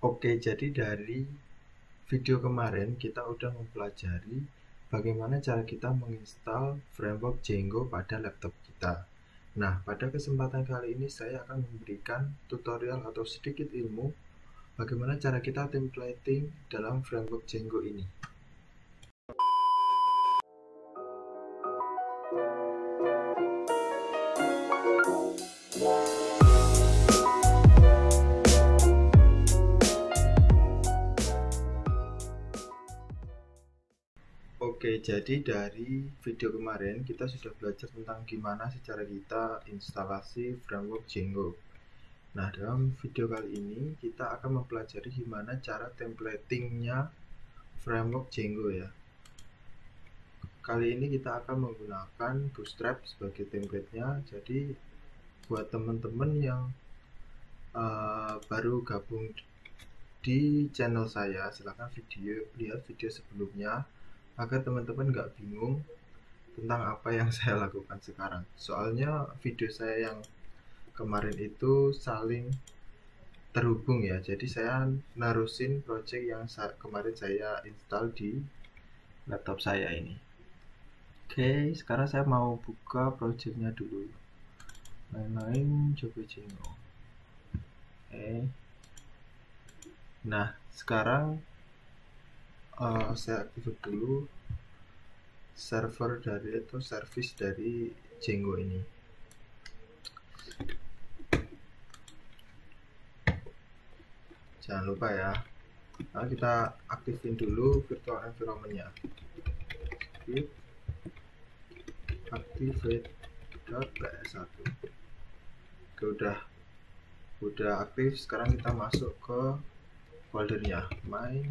Oke, jadi dari video kemarin kita udah mempelajari bagaimana cara kita menginstal framework Django pada laptop kita. Nah, pada kesempatan kali ini saya akan memberikan tutorial atau sedikit ilmu bagaimana cara kita templating dalam framework Django ini. Oke, jadi dari video kemarin kita sudah belajar tentang gimana secara kita instalasi framework Django. Nah, dalam video kali ini kita akan mempelajari gimana cara templatingnya framework Django ya. Kali ini kita akan menggunakan Bootstrap sebagai templatenya. Jadi buat teman-teman yang baru gabung di channel saya, silahkan lihat video sebelumnya agar teman-teman nggak bingung tentang apa yang saya lakukan sekarang. Soalnya video saya yang kemarin itu saling terhubung ya, jadi saya narusin project yang kemarin saya install di laptop saya ini. Oke, sekarang saya mau buka projectnya dulu. Lain-lain coba Django. Oke. Nah, sekarang saya aktifkan dulu server dari atau service dari Django ini. Jangan lupa ya. Nah, kita aktifin dulu virtual environment-nya. Activate.ps1. Oke, udah aktif. Sekarang kita masuk ke foldernya my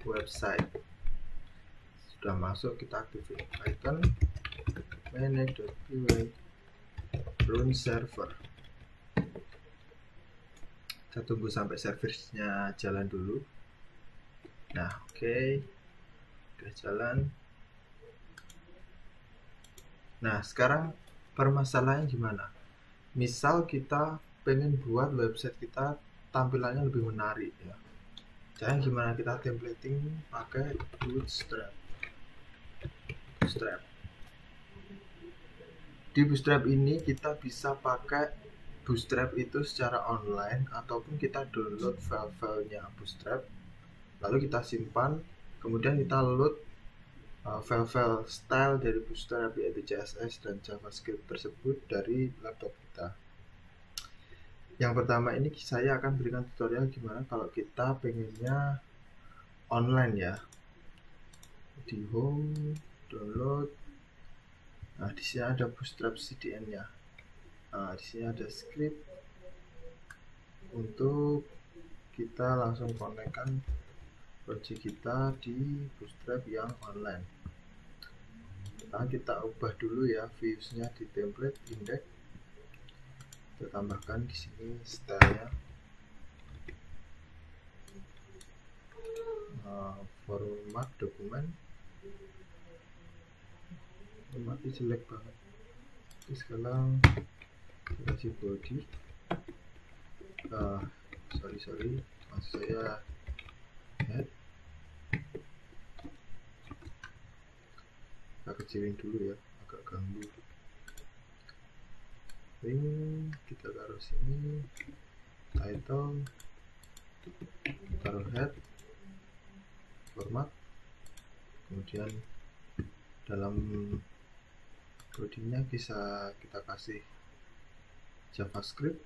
website. Sudah masuk, kita aktifin Python manage.py run server. Kita tunggu sampai servisnya jalan dulu. Nah, oke, udah jalan. Nah, sekarang permasalahannya gimana? Misal kita pengen buat website kita tampilannya lebih menarik ya. Caranya gimana? Kita templating pakai Bootstrap. Di Bootstrap ini kita bisa pakai Bootstrap itu secara online ataupun kita download file-filenya Bootstrap, lalu kita simpan, kemudian kita load file-file style dari Bootstrap yaitu CSS dan JavaScript tersebut dari laptop kita. Yang pertama ini saya akan berikan tutorial gimana kalau kita pengennya online ya. Di home, download. Nah, di sini ada Bootstrap CDN-nya. Nah, di sini ada script untuk kita langsung konekkan project kita di Bootstrap yang online. Nah, kita ubah dulu ya views-nya di template index. Kita tambahkan di sini style-nya. Format dokumen. Formatnya jelek banget. Oke, sekarang kasih body. Sorry, maksud saya head. Kita kecilin dulu ya, agak ganggu. Link kita taruh sini, title, taruh head, format, kemudian dalam bodinya bisa kita kasih JavaScript.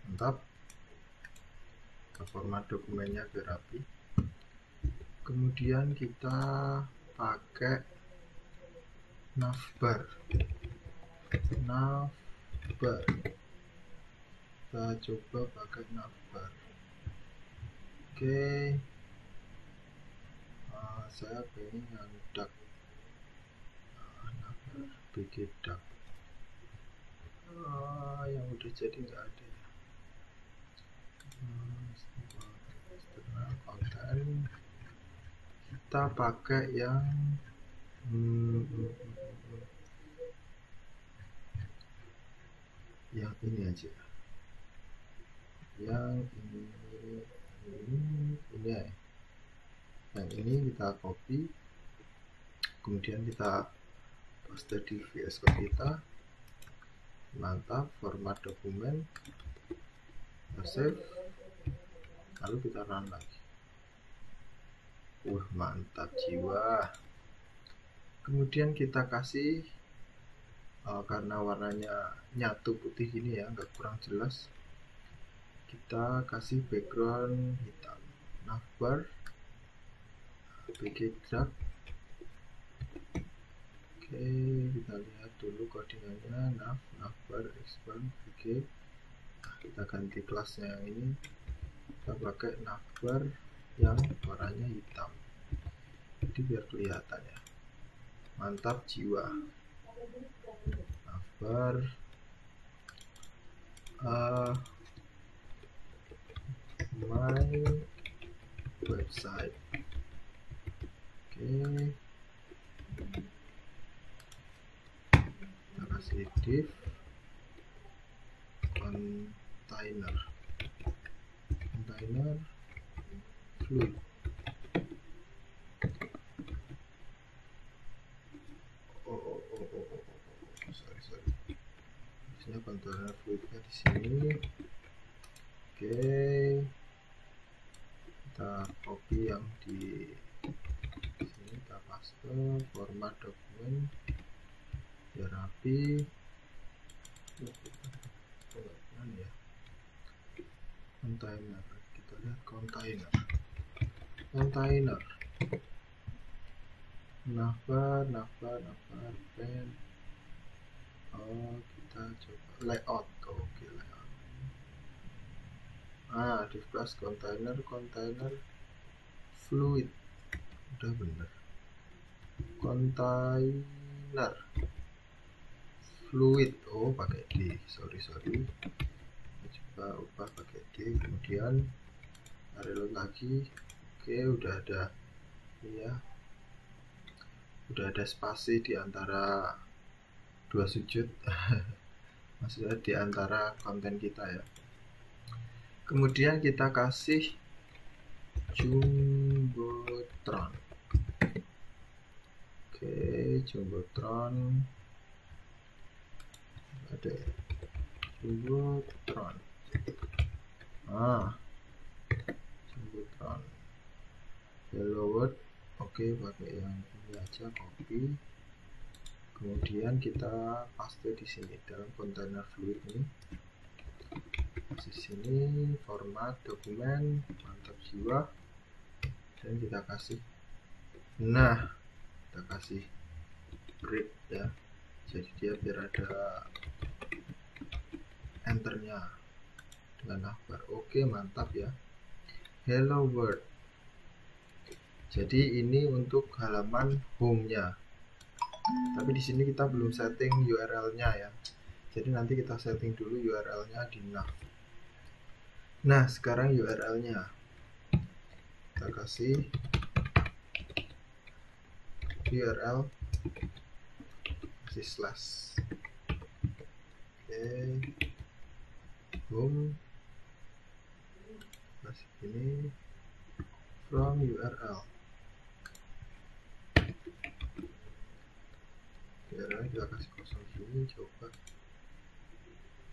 Mantap. Kita format dokumennya biar rapi. Kemudian kita pakai navbar. Kita coba pakai navbar. Oke. Saya pengen yang duck. Bikin duck. Yang udah jadi nggak ada. External content. Kita pakai yang yang ini aja, yang ini ya. Yang ini kita copy, kemudian kita paste di VS Code kita. Mantap, format dokumen, kita save, lalu kita run lagi. Mantap jiwa. Kemudian kita kasih karena warnanya nyatu putih gini ya, nggak kurang jelas, kita kasih background hitam. Navbar bg drag. Oke, kita lihat dulu codingannya. Navbar expand bg. Nah, kita ganti kelasnya yang ini, kita pakai navbar yang warnanya hitam, jadi biar kelihatan ya. Mantap jiwa. Navbar my website. Oke, kita kasih div container fluid. Sorry. Biasanya container fluidnya di sini. Oke, kita copy yang di sini, kita paste, format dokumen biar rapi. Ya, container, kita lihat container. Navbar pen. Kita coba layout. Oke, layout. Div class container fluid, udah bener. Container fluid, pakai D, sorry. Coba ubah pakai D, kemudian reload lagi. Oke, udah ada ya, udah ada spasi di antara dua sudut maksudnya di antara konten kita ya. Kemudian kita kasih jumbotron. Oke, jumbotron ada jumbotron. Jumbotron hello world. Oke, pakai yang ini aja, copy, kemudian kita paste di sini dalam kontainer fluid ini. Di sini format dokumen, mantap jiwa. Dan kita kasih, kita kasih break ya, jadi dia biar ada enternya dengan navbar. Oke, mantap ya. Hello world. Jadi ini untuk halaman home-nya. Tapi di sini kita belum setting URL-nya ya. Jadi nanti kita setting dulu URL-nya di nav. Nah, sekarang URL-nya kita kasih URL kasih slash. Oke, home kasih ini from URL. URL kita kasih kosong sini, coba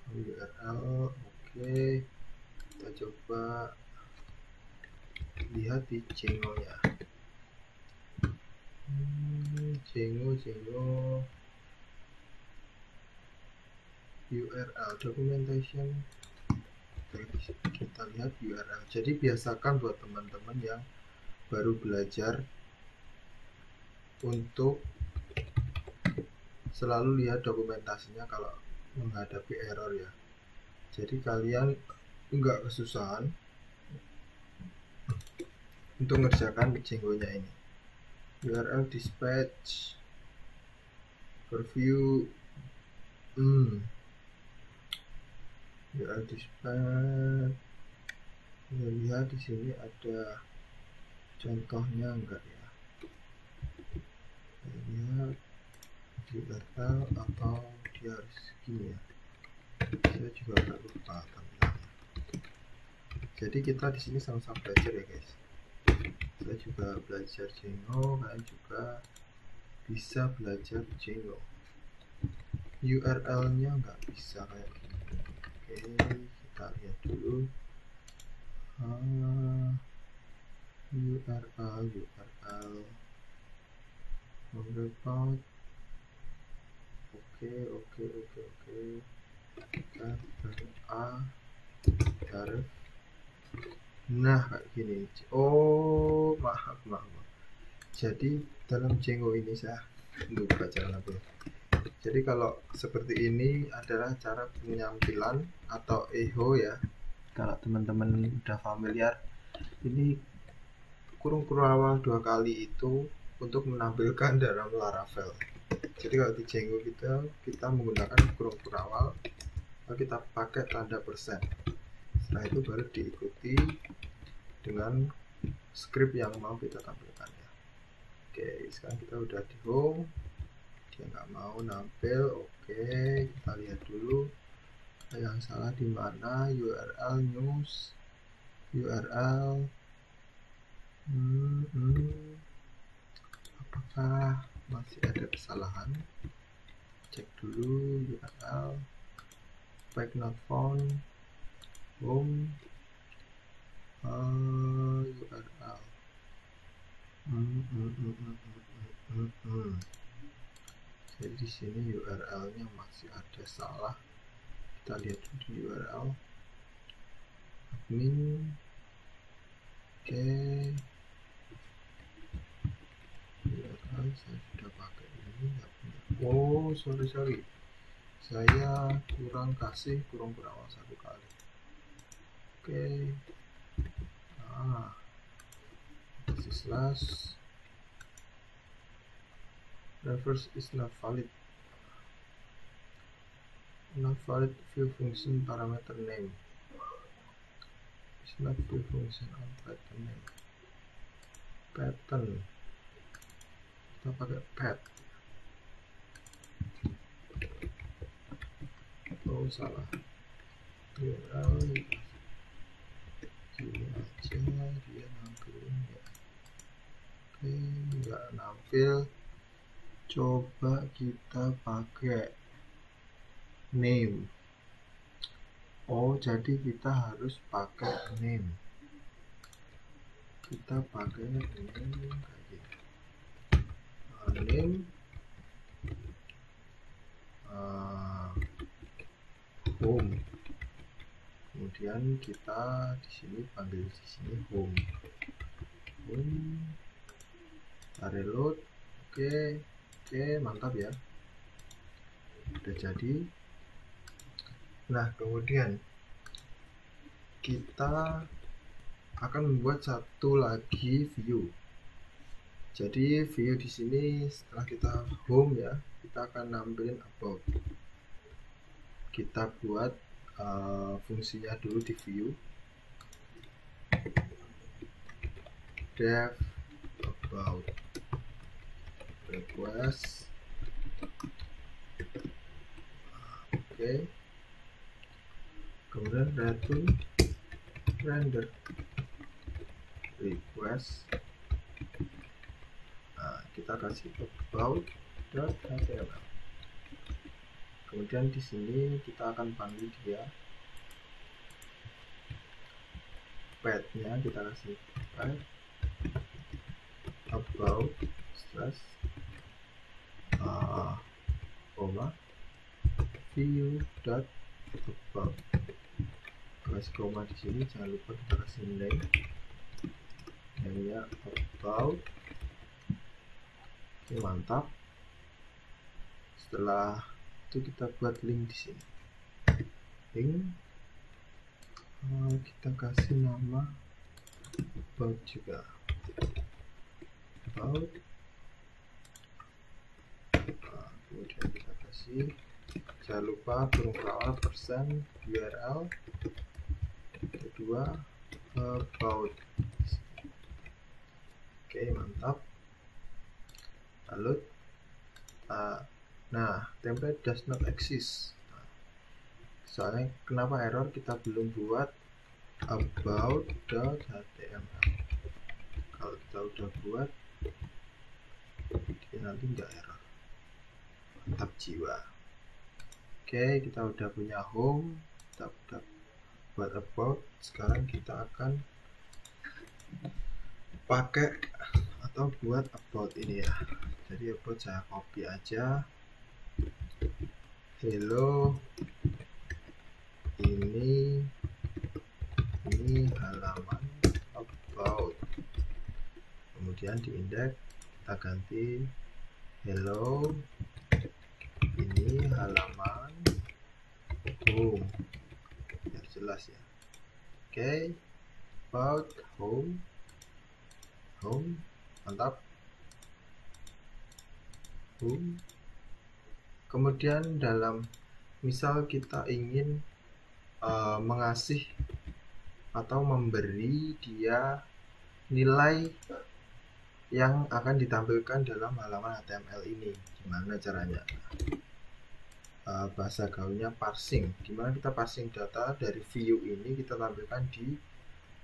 URL. Oke, kita coba lihat di Django-nya. Django URL documentation, kita lihat URL. Jadi biasakan buat teman-teman yang baru belajar untuk selalu lihat dokumentasinya kalau menghadapi error ya. Jadi kalian enggak kesusahan untuk mengerjakan Django-nya ini. URL dispatch preview URL dispatch. Lihat di sini ada contohnya enggak ya? Lihat di data atau dia harus gini ya, saya juga agak lupa tampilannya. Jadi kita di sini sama-sama belajar ya guys. Saya juga belajar Django, kalian juga bisa belajar Django. URL-nya nggak bisa kayak gini. Oke, kita lihat dulu. URL roundabout. Oke. Kita taruh A, taruh. Nah kayak gini. Oh maaf. Jadi dalam Django ini saya lupa cara apa. Jadi kalau seperti ini adalah cara penyampaian atau echo ya. Kalau teman-teman udah familiar, ini kurung awal 2 kali itu untuk menampilkan dalam Laravel. Jadi kalau di Django kita menggunakan kurung awal, lalu kita pakai tanda persen. Setelah itu baru diikuti dengan script yang mau kita tampilkan ya. Oke, sekarang kita udah di home, dia nggak mau nampil. Oke, kita lihat dulu yang salah di mana. URL news, URL apakah masih ada kesalahan? Cek dulu URL back not found, home, URL jadi di sini URL-nya masih ada salah. Kita lihat dulu di URL admin. Oke, URL saya sudah pakai ini, nggak punya. Oh sorry, saya kurang awal 1 kali. Oke, slash reverse is not valid view function parameter name is not view function on pattern name. Pattern kita pakai pet. Oh salah, URL gini aja dia nampilin ya. Oke, nggak nampil. Coba kita pakai name. Oh jadi kita harus pakai name. Kita pakai name kayak gini. Name home. Kemudian kita di sini panggil di sini home. Kita reload. Oke, mantap ya. Udah jadi. Nah, kemudian kita akan membuat satu lagi view. Jadi view di sini setelah kita home ya, kita akan nampilin about. Kita buat fungsinya dulu di view. Dev about request. Oke. Kemudian return render request. Nah, kita kasih about.html. Kemudian di sini kita akan panggil dia path-nya, kita kasih path about slash view dot about. Kasih koma di sini, jangan lupa kita kasih name nya about. Oke, mantap. Setelah itu kita buat link di sini. Link kita kasih nama about juga. About. Kemudian kita kasih, jangan lupa kurung awal persen URL. Kedua about. Oke, mantap. Lalu nah, template does not exist. Nah, Soalnya kenapa error, kita belum buat about.html. Kalau kita udah buat, dia nanti nggak error. Mantap jiwa. Oke, kita udah punya home, kita udah buat about. Sekarang kita akan pakai atau buat about ini ya. Jadi about saya copy aja. Hello, ini halaman about. Kemudian di indeks kita ganti hello, ini halaman home, biar jelas ya. Oke, about home, mantap. Home. Kemudian dalam misal kita ingin mengasih atau memberi dia nilai yang akan ditampilkan dalam halaman HTML ini, gimana caranya? Bahasa gaulnya parsing. Gimana kita parsing data dari view ini kita tampilkan di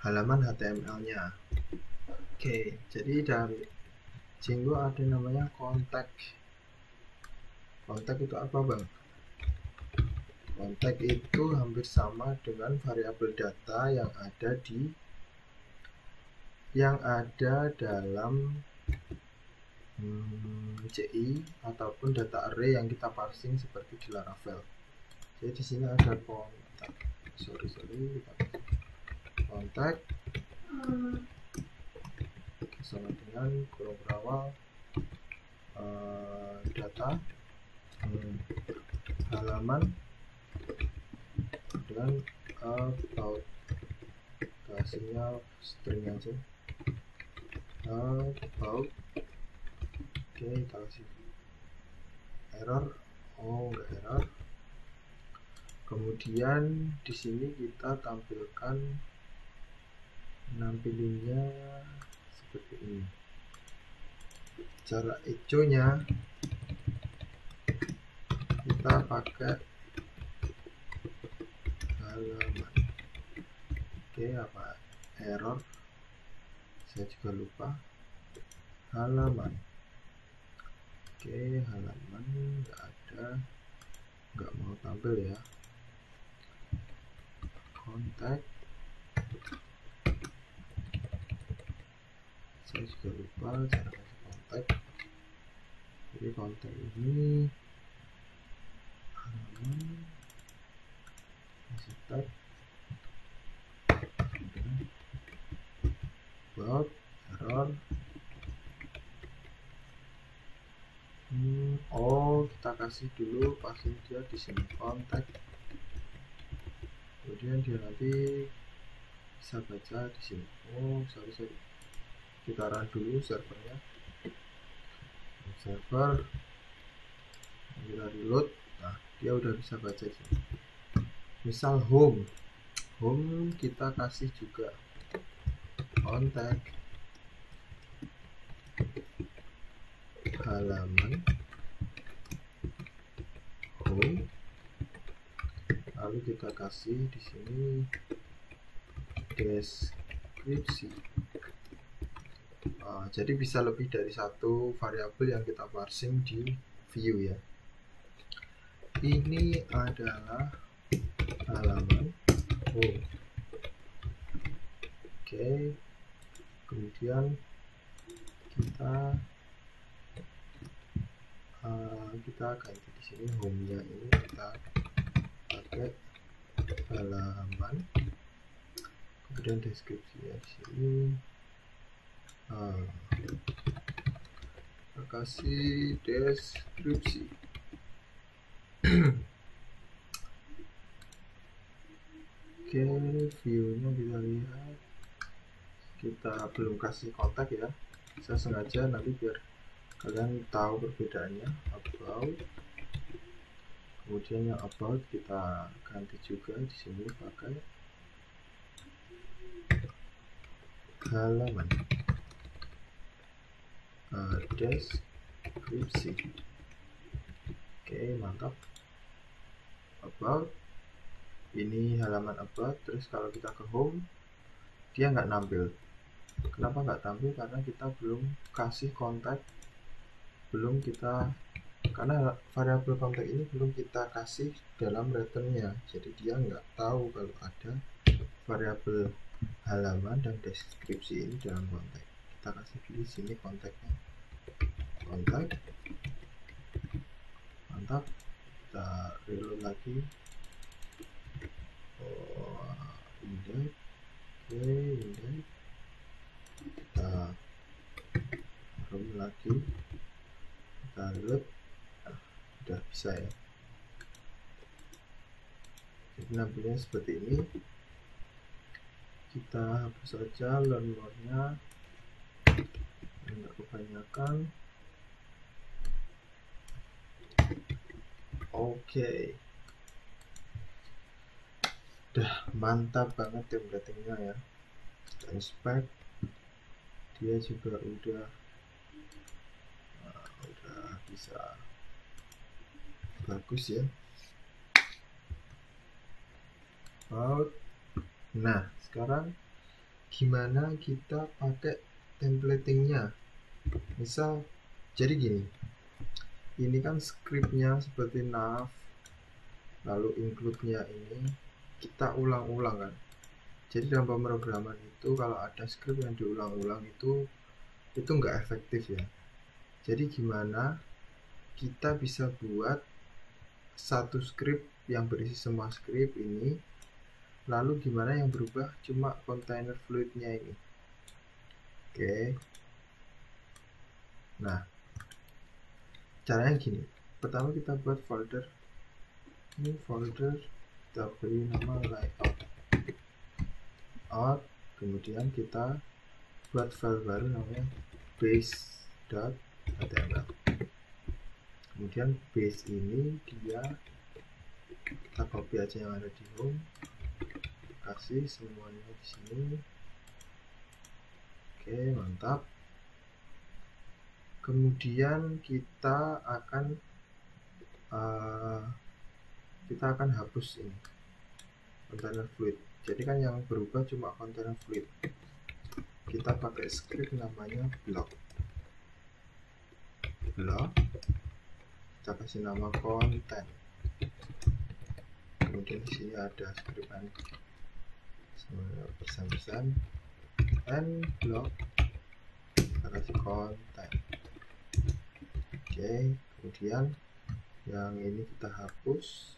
halaman HTML-nya. Oke, jadi dari Django ada namanya contact. Contact itu apa, Bang? Contact itu hampir sama dengan variabel data yang ada dalam CI ataupun data array yang kita parsing seperti di Laravel. Jadi di sini ada contact. Contact sama dengan kurung berawal data halaman dan about, kasihnya string aja about. Oke, kita kasih error, enggak error. Kemudian di sini kita nampilinnya seperti ini. Cara econya kita pakai halaman. Oke, apa error, saya juga lupa. Halaman. Oke, halaman nggak ada, nggak mau tampil ya. Contact, saya juga lupa cara kasih contact. Jadi contact ini halaman, kasih tag about error. Kita kasih dulu passing dia di sini contact, kemudian dia nanti bisa baca di sini. Sorry, kita run dulu servernya, server, kita reload. Nah, dia udah bisa baca di sini. Misal home kita kasih juga contact halaman home, lalu kita kasih di sini deskripsi. Jadi bisa lebih dari satu variabel yang kita parsing di view ya. Ini adalah halaman home. Oke, kemudian kita ganti di sini home-nya ini kita pakai halaman, kemudian deskripsinya di sini kita kasih deskripsi. Oke, view-nya kita lihat, kita belum kasih kontak ya, saya sengaja nanti biar kalian tahu perbedaannya. About, kemudian yang about kita ganti juga di sini pakai halaman, deskripsi. Oke, mantap. About, ini halaman about. Terus kalau kita ke home, dia nggak nampil. Kenapa nggak tampil? Karena kita belum kasih kontak, karena variabel kontak ini belum kita kasih dalam returnnya, jadi dia nggak tahu kalau ada variabel halaman dan deskripsi ini dalam kontak. Kita kasih di sini kontaknya, kontak, mantap. Kita reload lagi. Index, oke, index. Kita run lagi, kita reload. Udah bisa ya. Jadi nampilnya seperti ini. Kita hapus saja learn more-nya, enggak kebanyakan. Oke. Udah mantap banget templatingnya ya. Kita inspect, dia juga udah bisa bagus ya. Nah, sekarang gimana kita pakai templatingnya? Misal, jadi gini, ini kan scriptnya seperti nav, lalu include-nya ini kita ulang-ulang kan. Jadi dalam pemrograman itu kalau ada script yang diulang-ulang itu nggak efektif ya. Jadi gimana kita bisa buat satu script yang berisi semua script ini, lalu gimana yang berubah cuma container fluidnya ini. Oke. Nah, caranya gini. Pertama kita buat folder. Ini folder, kita beri nama layout. Kemudian kita buat file baru namanya base.html. Kemudian base ini kita copy aja yang ada di home, kasih semuanya di sini. Oke, mantap. Kemudian kita akan hapus ini container fluid. Jadi kan yang berubah cuma container fluid. Kita pakai script namanya block. Kita kasih nama content. Kemudian di sini ada scriptan pesan-pesan and block. Kita kasih content. Oke, kemudian yang ini kita hapus.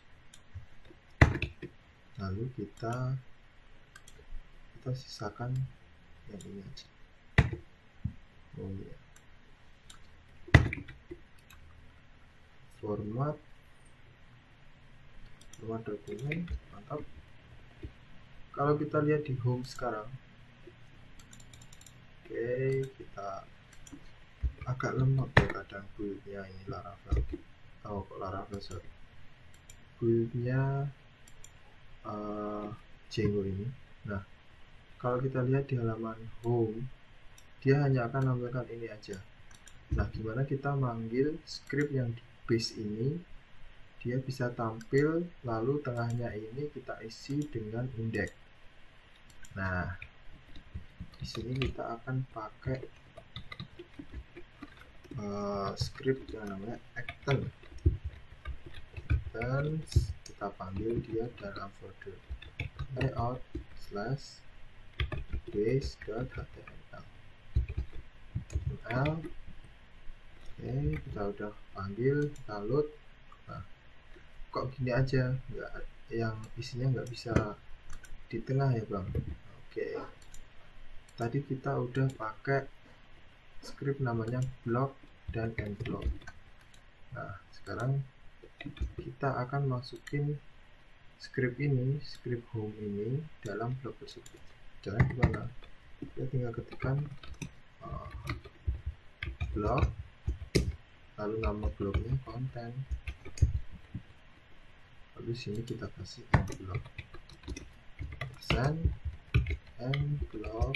Lalu kita sisakan yang ini aja. Oh ya. Format dokumen, mantap. Kalau kita lihat di home sekarang, oke, kita agak lemot ya kadang build-nya ini Laravel. Laravel, sorry. Build-nya Django ini. Nah, kalau kita lihat di halaman home, dia hanya akan menampilkan ini aja. Nah, gimana kita manggil script yang di base ini, dia bisa tampil, lalu tengahnya ini kita isi dengan index. Nah, di sini kita akan pakai script yang namanya acton. Dan kita panggil dia dalam folder layout /base.html. Oke, kita udah panggil, kita load. Nah, kok gini aja, yang isinya nggak bisa di tengah ya bang. Oke, tadi kita udah pakai script namanya block dan end block. Nah, sekarang kita akan masukin script home ini dalam blok tersebut. Caranya gimana? Kita tinggal ketikkan blok, lalu nama bloknya content, lalu sini kita kasih end block, end block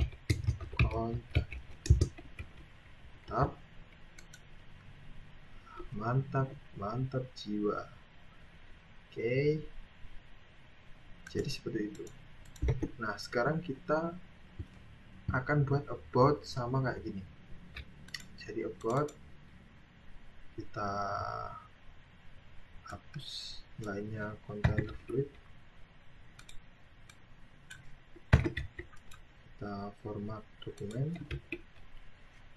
content. Mantap jiwa. Oke, Jadi seperti itu. Nah, sekarang kita akan buat about sama kayak gini. Jadi about kita hapus lainnya container fluid, kita format dokumen.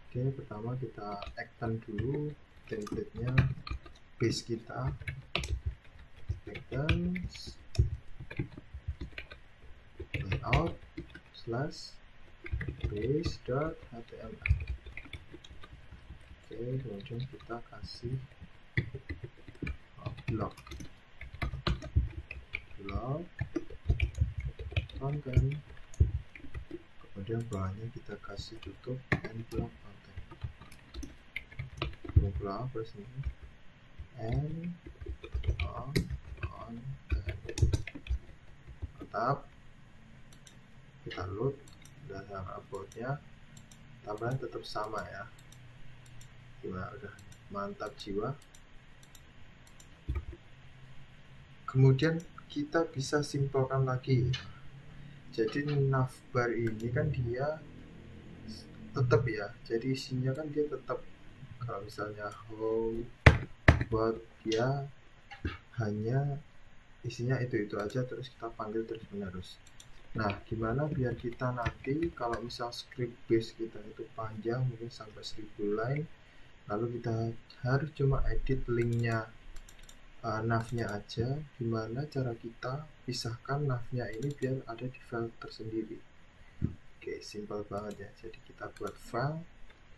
Oke, pertama kita add dulu template-nya, base kita add layout slash base.html. Oke, kemudian kita kasih blog content, kemudian bawahnya kita kasih tutup and blog content, blog person and content. Mantap, kita load. Dasar uploadnya tambahan tetap sama ya. Gimana, udah mantap jiwa. Kemudian kita bisa simpelkan lagi. Jadi navbar ini kan dia tetap ya, jadi isinya kan dia tetap, kalau misalnya home buat dia hanya isinya itu aja, terus kita panggil terus menerus. Nah, gimana biar kita nanti kalau misal script base kita itu panjang mungkin sampai 1000 line, lalu kita harus cuma edit linknya navnya aja. Gimana cara kita pisahkan navnya ini biar ada di file tersendiri? Oke, simpel banget ya. Jadi kita buat file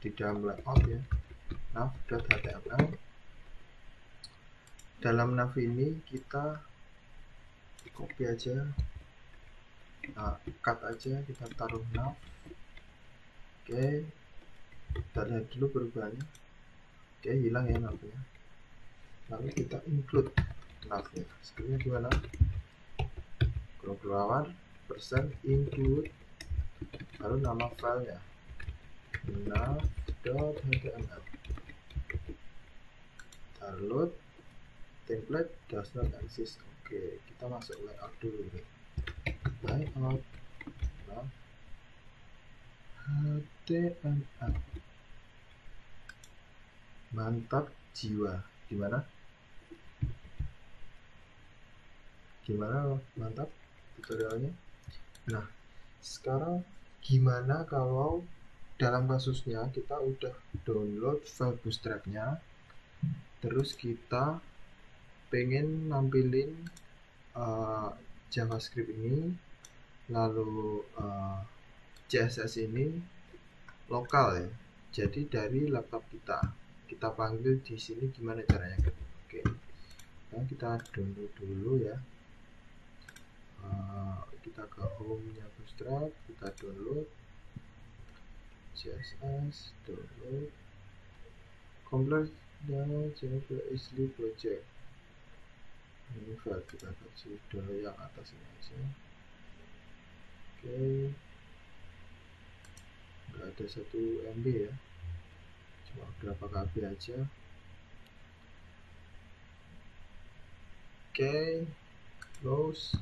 di dalam layout ya, nav.html. Dalam nav ini kita copy aja, cut aja, kita taruh nav. Oke, kita lihat dulu perubahannya. Oke, hilang ya navnya. Lalu kita include navnya. Sebenarnya gimana? Keluar persen include, lalu nama filenya nav.html. Download template does not exist. Oke, kita masuk layout dulu nih. Layout HTML. Mantap jiwa. Gimana mantap tutorialnya. Nah, sekarang gimana kalau dalam kasusnya kita udah download file bootstrapnya, terus kita pengen nampilin JavaScript ini, lalu CSS ini lokal ya, jadi dari laptop kita panggil di sini. Gimana caranya? Oke, nah kita download dulu ya. Kita ke home-nya Bootstrap, kita download CSS, download complete Java easily project. Ini file kita kasih dulu yang atas ini aja. Oke, nggak ada 1 MB ya, cuma berapa KB aja. Oke, close.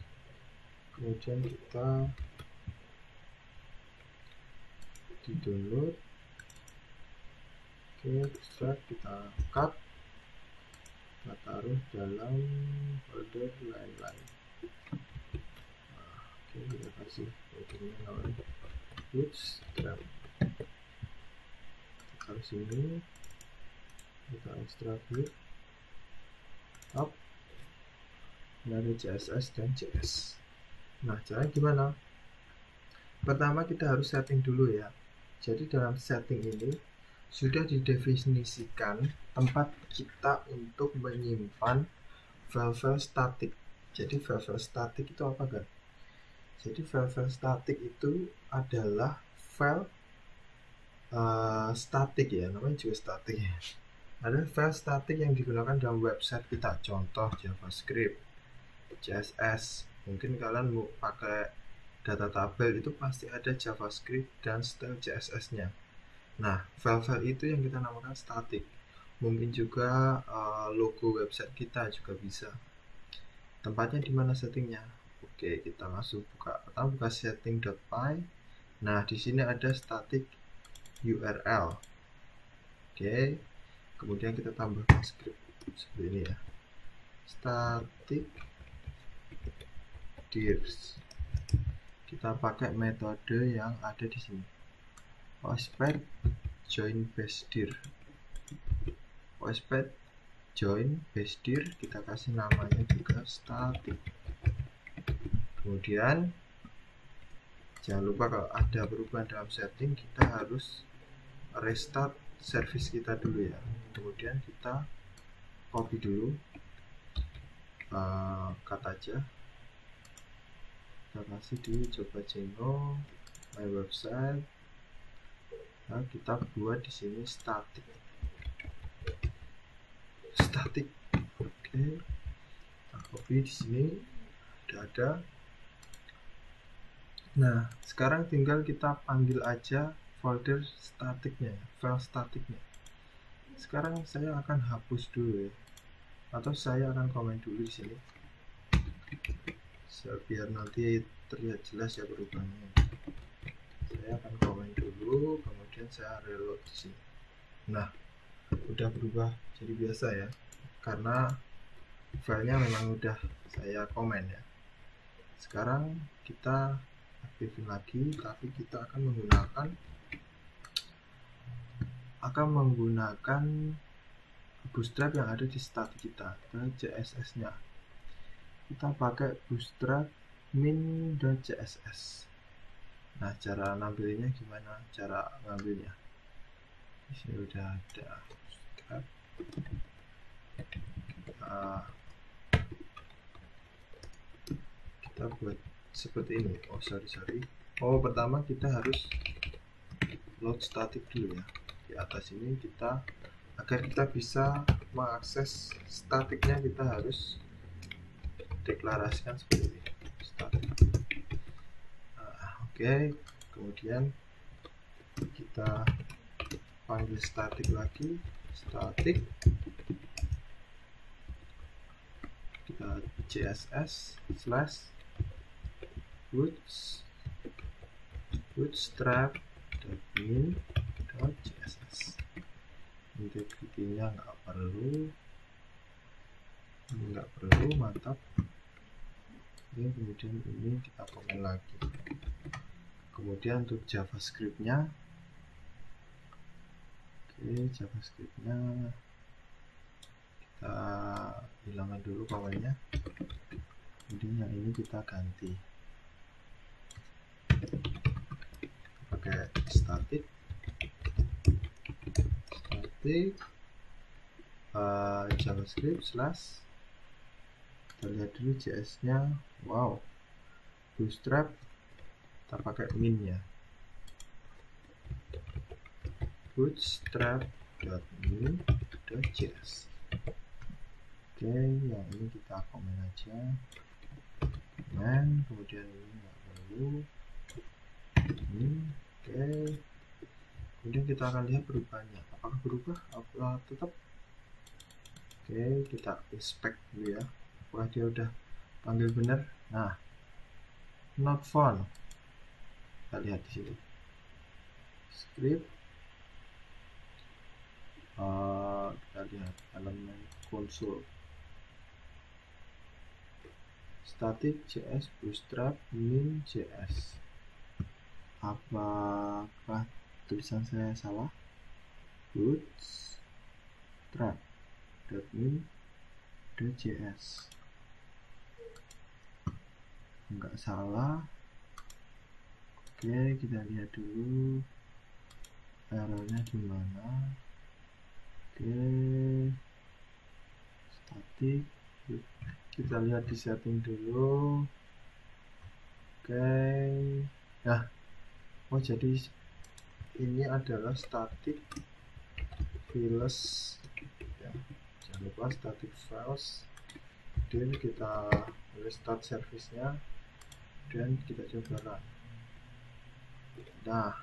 Kemudian kita di download. Oke, Bootstrap kita cut, kita taruh dalam folder lain-lain. Oke, kita kasih foldernya namanya Bootstrap. Kita taruh sini, kita ekstrak up dari CSS dan JS. Nah, caranya gimana? Pertama kita harus setting dulu ya. Jadi dalam setting ini sudah didefinisikan tempat kita untuk menyimpan file-file statik. Jadi file-file statik itu apa kan? Jadi file-file statik itu adalah file statik ya, namanya juga statik ya. Ada file statik yang digunakan dalam website kita, contoh JavaScript, CSS. Mungkin kalian mau pakai data tabel, itu pasti ada JavaScript dan style CSS-nya. Nah, file-file itu yang kita namakan statik. Mungkin juga logo website kita juga bisa. Tempatnya di mana settingnya? Oke, kita langsung buka setting.py. Nah, di sini ada static URL. Oke, kemudian kita tambahkan script seperti ini ya, static dirs. Kita pakai metode yang ada di sini, ospet join base dir. Ospet join base dir, kita kasih namanya juga static. Kemudian jangan lupa kalau ada perubahan dalam setting, kita harus restart service kita dulu ya. Kemudian kita copy dulu kata aja, kita kasih di coba channel my website. Nah, kita buat di sini static. Oke, kita copy di sini ada. Nah, sekarang tinggal kita panggil aja folder statiknya, file statiknya. Sekarang saya akan hapus dulu ya, atau saya akan komen dulu di sini, biar nanti terlihat jelas ya perubahannya. Saya akan komen dulu, kemudian saya reload di sini. Nah, udah berubah jadi biasa ya, karena filenya memang udah saya komen ya. Sekarang kita aktifin lagi, tapi kita akan menggunakan bootstrap yang ada di static kita ke CSS nya. Kita pakai bootstrap min.css. Nah, cara ngambilnya gimana? Cara ngambilnya di sini udah ada bootstrap. Kita buat seperti ini. Pertama kita harus load static dulu ya. Di atas ini agar kita bisa mengakses statiknya, kita harus deklarasikan seperti ini, static. Oke, kemudian kita panggil static lagi, static, kita css bootstrap.min.css. Integrity-nya nggak perlu, mantap. Oke, kemudian ini kita komen lagi. Kemudian untuk JavaScript-nya, JavaScript-nya kita hilangkan dulu komennya. Kemudian yang ini kita ganti pakai static JavaScript slash, kita lihat dulu JS nya. Wow, bootstrap kita pakai min ya, bootstrap.min.js. Oke, yang ini kita komen aja, kemudian ini nggak perlu ini. Oke, kemudian kita akan lihat perubahannya, apakah berubah atau tetap. Oke, kita inspect dulu ya, apakah dia udah panggil benar. Nah, not found, kita lihat di sini script. Kita lihat elemen konsol static JS bootstrap min.js. Apakah tulisan saya salah? bootstrap.min.js, enggak salah. Oke, kita lihat dulu errornya gimana. Oke, static, kita lihat di setting dulu. Oke, nah, jadi ini adalah static files ya. Jangan lupa static files. Dan kita restart service-nya dan kita coba run. Nah,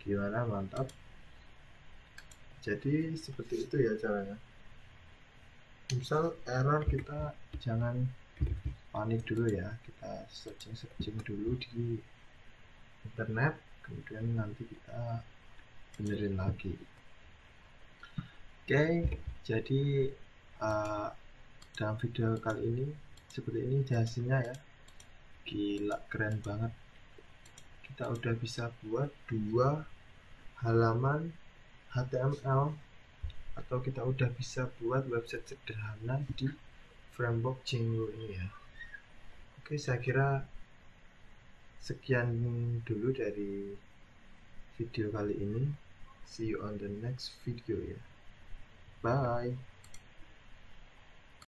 gimana, mantap. Jadi seperti itu ya caranya. Misal error, kita jangan panik dulu ya, kita searching dulu di internet, kemudian nanti kita benerin lagi. Oke, jadi dalam video kali ini seperti ini hasilnya ya. Gila, keren banget. Kita udah bisa buat 2 halaman HTML, atau kita udah bisa buat website sederhana di framework Django ini ya. Oke, saya kira sekian dulu dari video kali ini. See you on the next video ya. Bye.